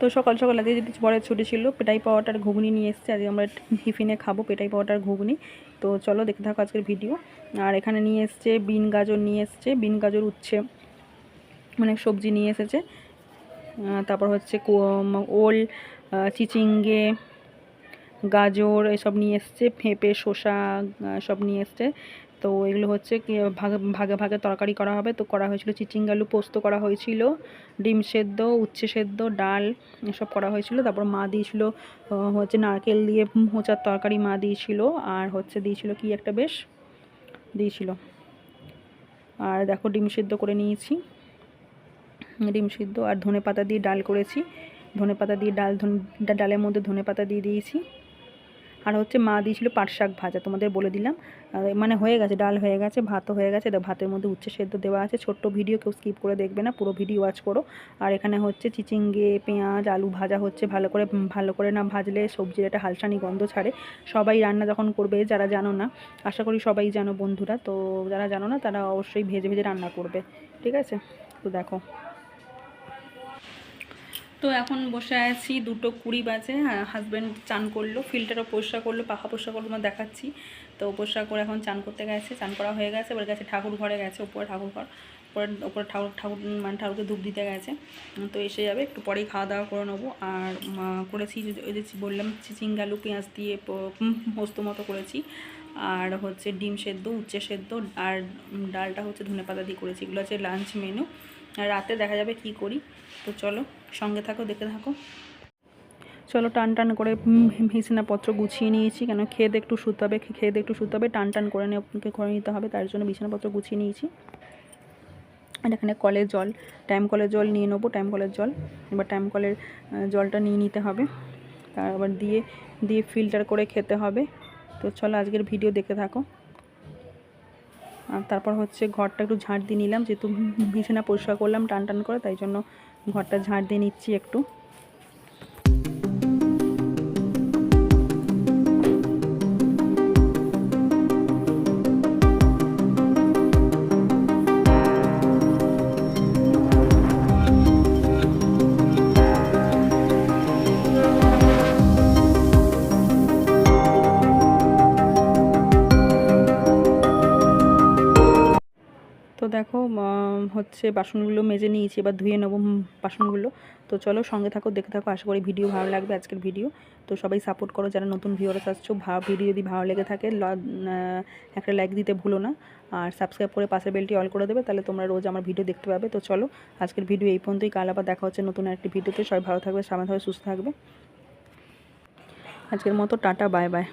তো সকাল সকাল আজকে যদি বরের ছুটি ছিল, পেটাই পাওয়াটার ঘুগনি নিয়ে এসেছে। আজকে আমরা টিফিনে খাবো পেটাই পাওয়াটার ঘুগনি। তো চলো দেখতে থাকো আজকের ভিডিও। আর এখানে নিয়ে এসছে বিন গাজর নিয়ে এসছে, বিন গাজর উচ্ছে মানে সবজি নিয়ে এসেছে। তারপর হচ্ছে ওল, চিচিঙ্গে, গাজর এসব নিয়ে এসছে, পেঁপে, শসা সব নিয়ে এসছে। তো এগুলো হচ্ছে ভাগে ভাগে ভাগে তরকারি করা হবে। তো করা হয়েছিল চিচিঙ্গে আলু পোস্ত করা হয়েছিল, ডিম সেদ্ধ, উচ্ছে সেদ্ধ, ডাল এসব করা হয়েছিল। তারপর মা দিয়েছিল হচ্ছে নারকেল দিয়ে মোচার তরকারি মা দিয়েছিল। আর হচ্ছে দিয়েছিল কি একটা বেশ দিয়েছিল। আর দেখো ডিম সেদ্ধ করে নিয়েছি, ডিম সিদ্ধ। আর ধনে পাতা দিয়ে ডাল করেছি, ধনে পাতা দিয়ে ডালের মধ্যে ধনে পাতা দিয়ে দিয়েছি। আর হচ্ছে মা দিয়েছিল পাট শাক ভাজা, তোমাদের বলে দিলাম। মানে হয়ে গেছে, ডাল হয়ে গেছে, ভাতও হয়ে গেছে। ভাতের মধ্যে উচ্ছে সেদ্ধ দেওয়া আছে। ছোট্ট ভিডিও, কেউ স্কিপ করে দেখবে না, পুরো ভিডিও ওয়াচ করো। আর এখানে হচ্ছে চিচিঙ্গে, পেঁয়াজ, আলু ভাজা হচ্ছে। ভালো করে না ভাজলে সবজির একটা হালসানি গন্ধ ছাড়ে। সবাই রান্না যখন করবে, যারা জানো না, আশা করি সবাই জানো বন্ধুরা, তো যারা জানো না তারা অবশ্যই ভেজে ভেজে রান্না করবে, ঠিক আছে? তো দেখো, তো এখন বসে আছি, 2:20 বাজে। হাজব্যান্ড চান করলো, ফিল্টারও পরিষ্কার করলো, পাখা পরিষ্কার করলো, তোমার দেখাচ্ছি। তো পরিষ্কার করে এখন চান করতে গেছে, চান করা হয়ে গেছে। এবার গেছে ঠাকুর ঘরে গেছে, উপরে ঠাকুর ঘর, উপরে ঠাকুরকে ধূপ দিতে গেছে। তো এসে যাবে, একটু পরেই খাওয়া দাওয়া করে নেবো। আর করেছি ওই যে বললাম চিচিঙ্গে আলু পেঁয়াজ দিয়ে পোস্ত মতো করেছি। আর হচ্ছে ডিম সেদ্ধ, উচ্ছে সেদ্ধ, আর ডালটা হচ্ছে ধনেপাতা দিয়ে করেছি। এগুলো হচ্ছে লাঞ্চ মেনু। আর রাতে দেখা যাবে কি করি। তো চলো সঙ্গে থাকো, দেখতে থাকো। চলো টান টান করে বিছানাপত্র গুছিয়ে নিয়েছি, কেন খেয়ে একটু শুতে হবে, টান টান করে নিতে হবে, তার জন্য বিছানাপত্র গুছিয়ে নিয়েছি। আর এখানে কলের জল, টাইম কলের জল নিয়ে নেবো, টাইম কলের জল। এবার টাইম কলের জলটা নিয়ে নিতে হবে, তারপর দিয়ে ফিল্টার করে খেতে হবে। তো চলো আজকের ভিডিও দেখতে থাকো। আর তারপর হচ্ছে ঘরটা একটু ঝাঁট দিয়ে নিলাম, যেহেতু বিছানা পরিষ্কার করলাম টান টান করে, তাই জন্য ঘরটা ঝাঁট দিয়ে নিচ্ছি একটু। তো দেখো হচ্ছে বাসনগুলো মেজে নিয়েছি, এবার ধুয়ে নেবো বাসনগুলো। তো চলো সঙ্গে থাকো, দেখে থাকো, আশা করি ভিডিও ভালো লাগবে আজকের ভিডিও। তো সবাই সাপোর্ট করো, যারা নতুন ভিউয়ার্স আসছো। ভিডিও যদি ভালো লেগে থাকে একটা লাইক দিতে ভুলো না। আর সাবস্ক্রাইব করে পাশের বেলটি অল করে দেবে, তাহলে তোমরা রোজ আমার ভিডিও দেখতে পাবে। তো চলো আজকের ভিডিও এই পর্যন্তই, কাল আবার দেখা হচ্ছে নতুন একটি ভিডিওতে। সবাই ভালো থাকবে, সাবধানে থাকবে, সুস্থ থাকবে। আজকের মতো টাটা, বাই বাই।